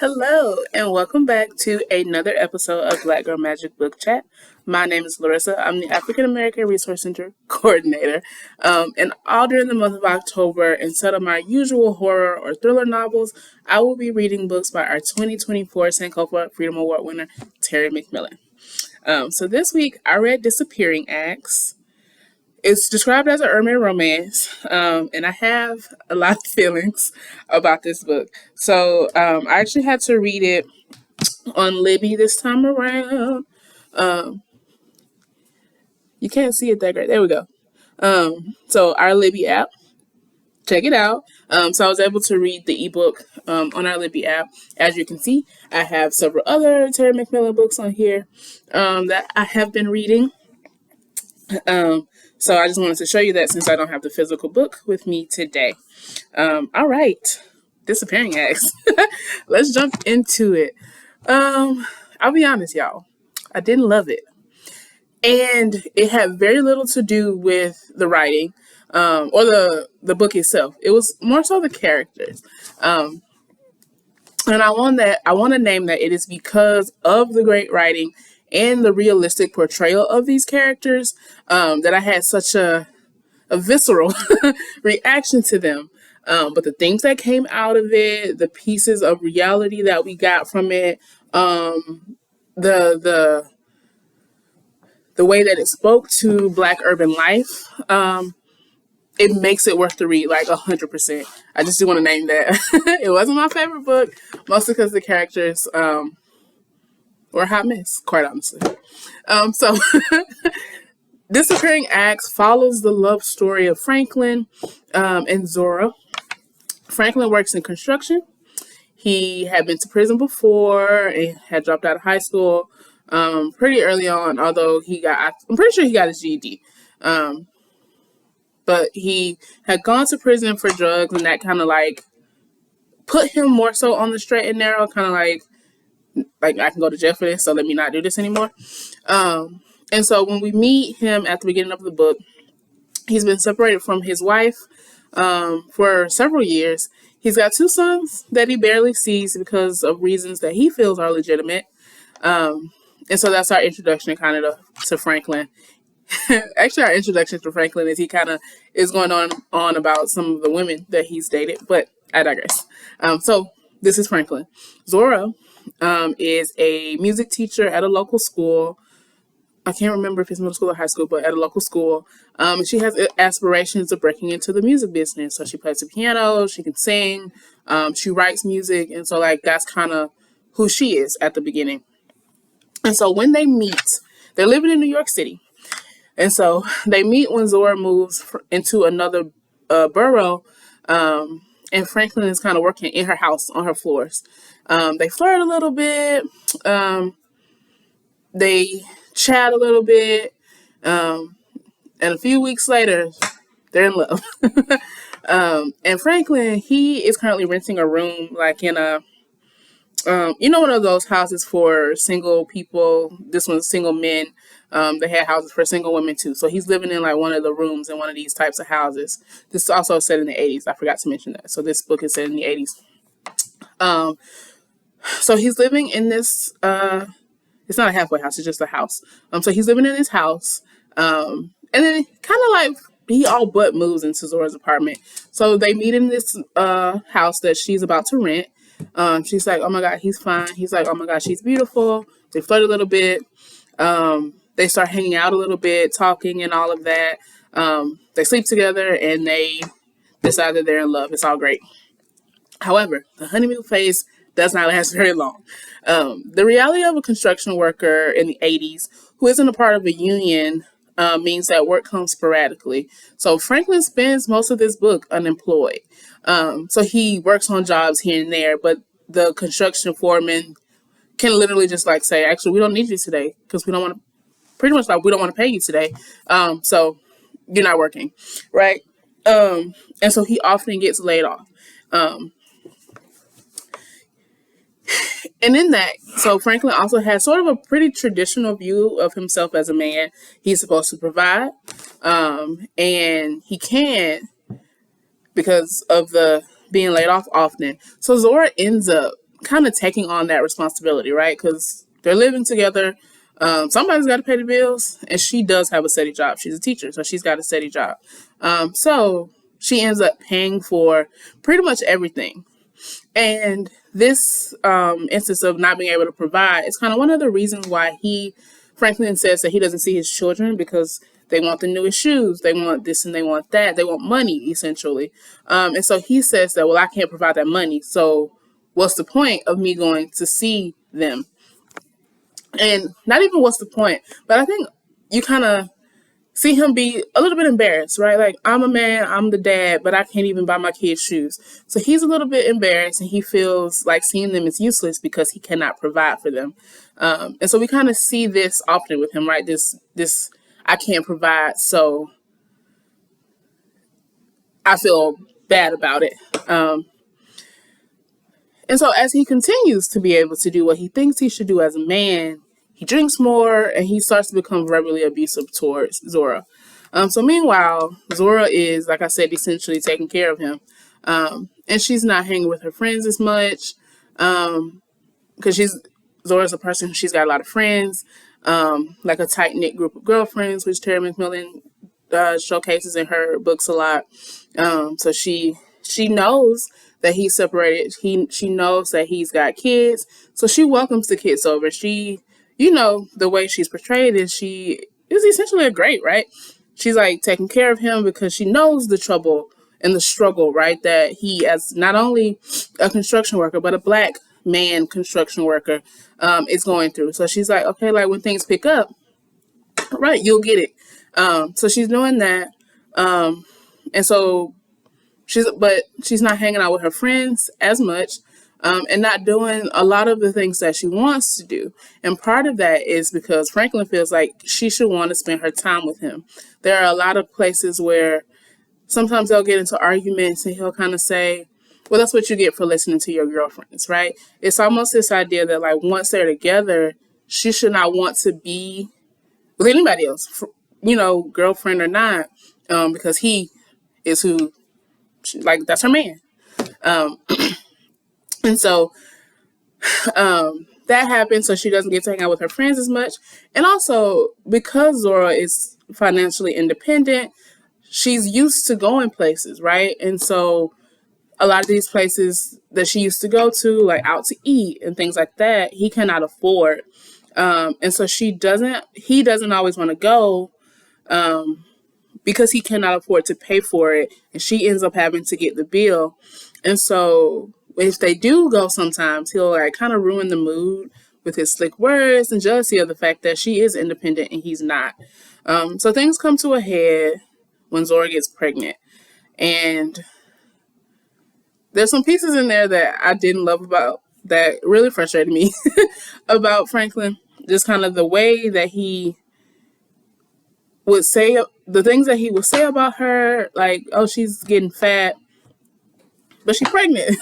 Hello, and welcome back to another episode of Black Girl Magic Book Chat. My name is Larissa. I'm the African American Resource Center coordinator. And all during the month of October, instead of my usual horror or thriller novels, I will be reading books by our 2024 Sankofa Freedom Award winner, Terry McMillan. So this week, I read Disappearing Acts. It's described as an urban romance, and I have a lot of feelings about this book. So I actually had to read it on Libby this time around. You can't see it that great. There we go. So our Libby app, check it out. So I was able to read the ebook on our Libby app. As you can see, I have several other Terry McMillan books on here that I have been reading. So I just wanted to show you that since I don't have the physical book with me today. All right, Disappearing Acts. Let's jump into it. I'll be honest, y'all. I didn't love it. And it had very little to do with the writing or the book itself. It was more so the characters. And I want to name that it is because of the great writing and the realistic portrayal of these characters that I had such a visceral reaction to them. But the things that came out of it, the pieces of reality that we got from it, the way that it spoke to Black urban life, it makes it worth the read, like 100%. I just do want to name that. It wasn't my favorite book, mostly because the characters were a hot mess, quite honestly. So Disappearing Acts follows the love story of Franklin and Zora. Franklin works in construction. He had been to prison before and had dropped out of high school pretty early on, although I'm pretty sure he got his GED. But he had gone to prison for drugs, and that kind of like put him more so on the straight and narrow, kind of like I can go to jail for this, so let me not do this anymore. And so when we meet him at the beginning of the book, he's been separated from his wife for several years. He's got 2 sons that he barely sees because of reasons that he feels are legitimate. And so that's our introduction kind of to Franklin. Actually, our introduction to Franklin is he kind of is going on about some of the women that he's dated, but I digress. So this is Franklin. Zora is a music teacher at a local school. I can't remember if it's middle school or high school, but at a local school. She has aspirations of breaking into the music business. So she plays the piano, she can sing, she writes music. And so like that's kind of who she is at the beginning. And so when they meet, they're living in New York City. And so they meet when Zora moves into another borough. And Franklin is kind of working in her house on her floors. They flirt a little bit. They chat a little bit. And a few weeks later, they're in love. And Franklin, he is currently renting a room like in one of those houses for single people. This one's single men. They had houses for single women too. So he's living in like one of the rooms in one of these types of houses. This is also set in the 80s. I forgot to mention that. So this book is set in the 80s. So he's living in this, it's not a halfway house, it's just a house. So he's living in this house. And then kind of like he all but moves into Zora's apartment. So they meet in this house that she's about to rent. She's like, oh my God, he's fine. He's like, oh my God, she's beautiful. They flirt a little bit. They start hanging out a little bit, talking and all of that. They sleep together and they decide that they're in love. It's all great. However, the honeymoon phase does not last very long. The reality of a construction worker in the 80s who isn't a part of a union means that work comes sporadically. So Franklin spends most of this book unemployed. So he works on jobs here and there, but the construction foreman can literally just like say, actually, we don't need you today because we don't want to, pretty much like we don't want to pay you today. So you're not working, right? And so he often gets laid off. And in that, so Franklin also has sort of a pretty traditional view of himself as a man. He's supposed to provide, and he can't because of the being laid off often. So Zora ends up kind of taking on that responsibility, right? Because they're living together. Somebody's got to pay the bills, and she does have a steady job. She's a teacher, so she's got a steady job. So she ends up paying for pretty much everything. And this instance of not being able to provide is kind of one of the reasons why Franklin says that he doesn't see his children, because they want the newest shoes, they want this and they want that, they want money, essentially. And so he says that, well, I can't provide that money, so what's the point of me going to see them? And not even what's the point, but I think you kind of see him be a little bit embarrassed, right? Like, I'm a man, I'm the dad, but I can't even buy my kids shoes. So he's a little bit embarrassed, and he feels like seeing them is useless because he cannot provide for them. And so we kind of see this often with him, right? This I can't provide, so I feel bad about it. And so as he continues to be able to do what he thinks he should do as a man, he drinks more, and he starts to become verbally abusive towards Zora. So meanwhile, Zora is, like I said, essentially taking care of him. And she's not hanging with her friends as much, because Zora's a person, she's got a lot of friends, like a tight-knit group of girlfriends, which Terry McMillan showcases in her books a lot. So she knows that he's separated. She knows that he's got kids, so she welcomes the kids over. She, the way she's portrayed is she is essentially a great, right? She's like taking care of him because she knows the trouble and the struggle, right? That he, as not only a construction worker, but a Black man construction worker, is going through. So she's like, okay, like when things pick up, right, you'll get it. So she's doing that. And so she's not hanging out with her friends as much, and not doing a lot of the things that she wants to do. And part of that is because Franklin feels like she should want to spend her time with him. There are a lot of places where sometimes they'll get into arguments, and he'll kind of say, well, that's what you get for listening to your girlfriends, right? It's almost this idea that, like, once they're together, she should not want to be with anybody else, girlfriend or not, because he is who, like, that's her man. And so that happens, so she doesn't get to hang out with her friends as much. And also, because Zora is financially independent, she's used to going places, right? And so a lot of these places that she used to go to, like out to eat and things like that, he cannot afford. And so he doesn't always want to go, because he cannot afford to pay for it, and she ends up having to get the bill. And so if they do go sometimes, he'll like kind of ruin the mood with his slick words and jealousy of the fact that she is independent and he's not. So things come to a head when Zora gets pregnant. And there's some pieces in there that I didn't love about, that really frustrated me about Franklin. Just kind of the way that he would say the things that he would say about her, like, oh, she's getting fat, but she's pregnant,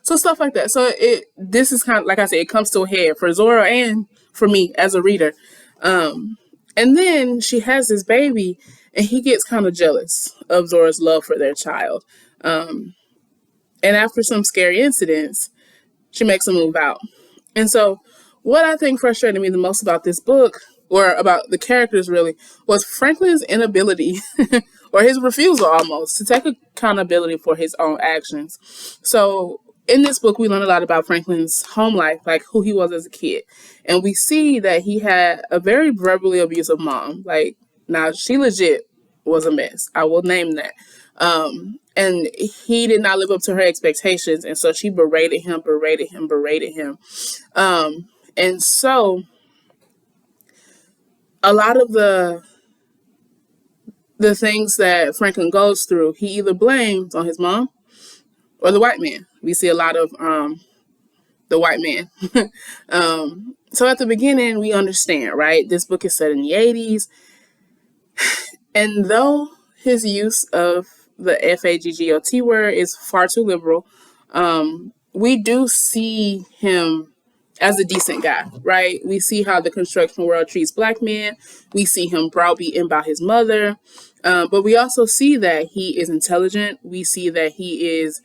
so stuff like that. So this is kind of, like I said, it comes to a head for Zora and for me as a reader. And then she has this baby, and he gets kind of jealous of Zora's love for their child. And after some scary incidents, she makes a move out. And so what I think frustrated me the most about this book, or about the characters really, was Franklin's inability or his refusal almost to take accountability for his own actions. So in this book, we learn a lot about Franklin's home life, like who he was as a kid. And we see that he had a very verbally abusive mom. Like, now she legit was a mess. I will name that. And he did not live up to her expectations. And so she berated him. And so a lot of the things that Franklin goes through, he either blames on his mom or the white man. We see a lot of the white man. So at the beginning, we understand, right? This book is set in the 80s. And though his use of the FAGGOT word is far too liberal, we do see him as a decent guy, right? We see how the construction world treats Black men. We see him browbeaten by his mother. But we also see that he is intelligent. We see that he is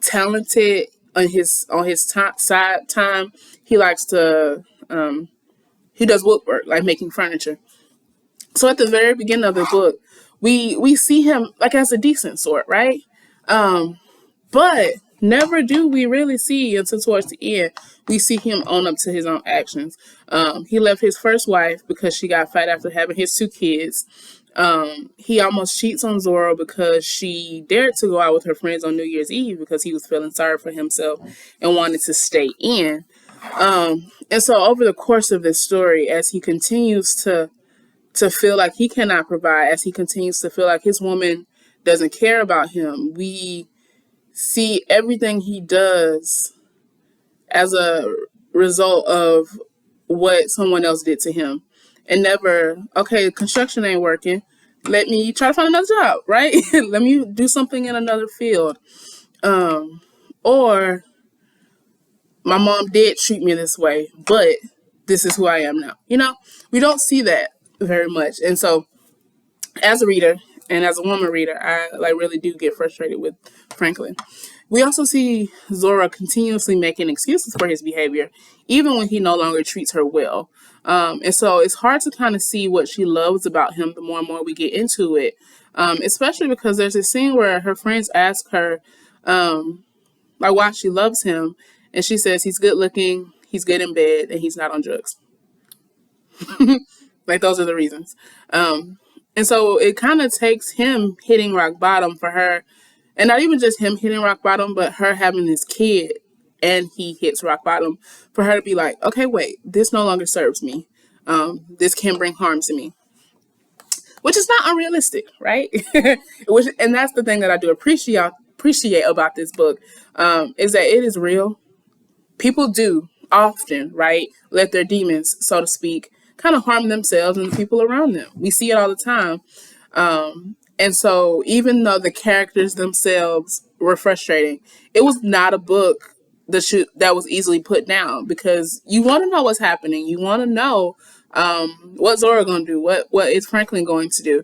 talented side time, he likes to he does woodwork, like making furniture. So at the very beginning of the book, we see him like as a decent sort, right? But never do we really see until towards the end we see him own up to his own actions. He left his first wife because she got fat after having his 2 kids. He almost cheats on Zora because she dared to go out with her friends on New Year's Eve because he was feeling sorry for himself and wanted to stay in. And so over the course of this story, as he continues to feel like he cannot provide, as he continues to feel like his woman doesn't care about him, we see everything he does as a result of what someone else did to him. And never, okay, construction ain't working. Let me try to find another job, right? Let me do something in another field. Or my mom did treat me this way, but this is who I am now. We don't see that very much. And so as a reader and as a woman reader, I really do get frustrated with Franklin. We also see Zora continuously making excuses for his behavior, even when he no longer treats her well. And so it's hard to kind of see what she loves about him the more and more we get into it, especially because there's a scene where her friends ask her why she loves him, and she says he's good looking, he's good in bed, and he's not on drugs. Those are the reasons. And so it kind of takes him hitting rock bottom for her. And not even just him hitting rock bottom, but her having this kid and he hits rock bottom for her to be like, okay, wait, this no longer serves me. This can bring harm to me, which is not unrealistic, right? And that's the thing that I do appreciate about this book, is that it is real. People do often, right, let their demons, so to speak, kind of harm themselves and the people around them. We see it all the time. And so even though the characters themselves were frustrating, it was not a book that was easily put down, because you want to know what's happening. You want to know what Zora going to do, what is Franklin going to do.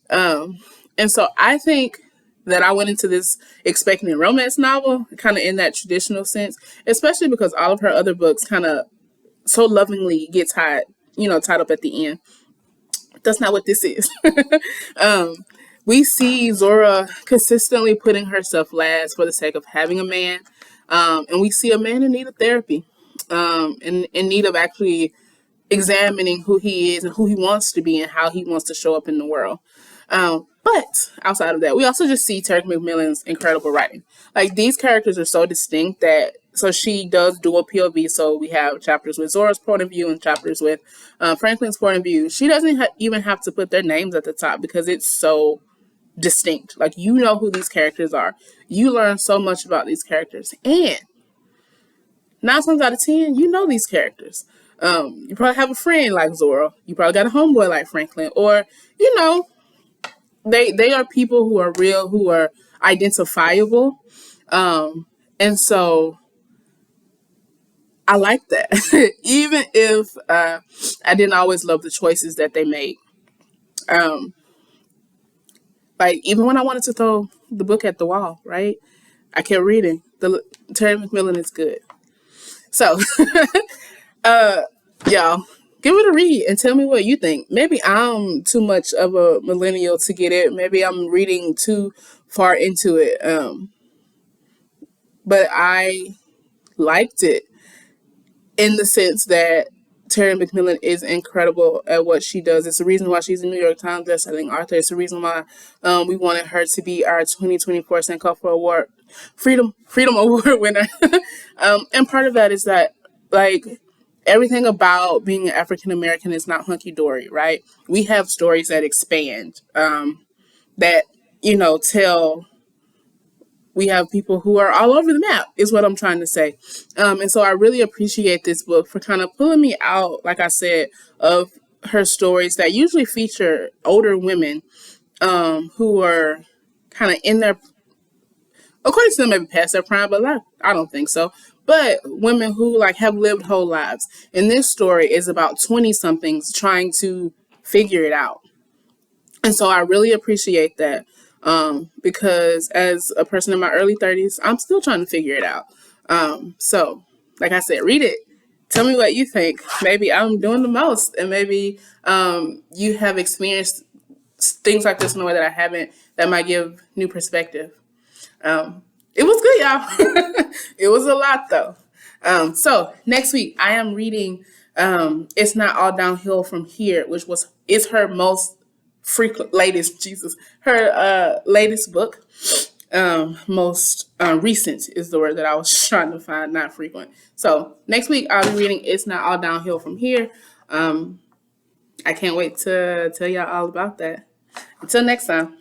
And so I think that I went into this expecting a romance novel, kind of in that traditional sense, especially because all of her other books kind of so lovingly get tied up at the end. That's not what this is. We see Zora consistently putting herself last for the sake of having a man. And we see a man in need of therapy, in need of actually examining who he is and who he wants to be and how he wants to show up in the world. But outside of that, we also just see Terry McMillan's incredible writing. These characters are so distinct so she does dual POV. So we have chapters with Zora's point of view and chapters with Franklin's point of view. She doesn't even have to put their names at the top because it's so distinct. You know who these characters are. You learn so much about these characters. And 9 times out of 10, you know these characters. You probably have a friend like Zora. You probably got a homeboy like Franklin. Or, they are people who are real, who are identifiable. And so I like that. Even if I didn't always love the choices that they made. Even when I wanted to throw the book at the wall, right? I kept reading. Terry McMillan is good. So, y'all, give it a read and tell me what you think. Maybe I'm too much of a millennial to get it. Maybe I'm reading too far into it. But I liked it in the sense that Terry McMillan is incredible at what she does. It's the reason why she's a New York Times bestselling author. It's the reason why we wanted her to be our 2024 Sankofa Award Freedom Award winner. And part of that is that everything about being an African American is not hunky dory, right? We have stories that expand, that tell. We have people who are all over the map, is what I'm trying to say. And so I really appreciate this book for kind of pulling me out, like I said, of her stories that usually feature older women who are kind of in their, according to them, maybe past their prime, but I don't think so. But women who have lived whole lives. And this story is about 20-somethings trying to figure it out. And so I really appreciate that. Because as a person in my early 30s, I'm still trying to figure it out. So, like I said, read it. Tell me what you think. Maybe I'm doing the most, and maybe you have experienced things like this in a way that I haven't. That might give new perspective. It was good, y'all. It was a lot though. So next week I am reading It's Not All Downhill From Here, which is her most frequent latest Jesus, her latest book. Most recent is the word that I was trying to find, not frequent. So next week I'll be reading It's Not All Downhill From Here. I can't wait to tell y'all all about that. Until next time.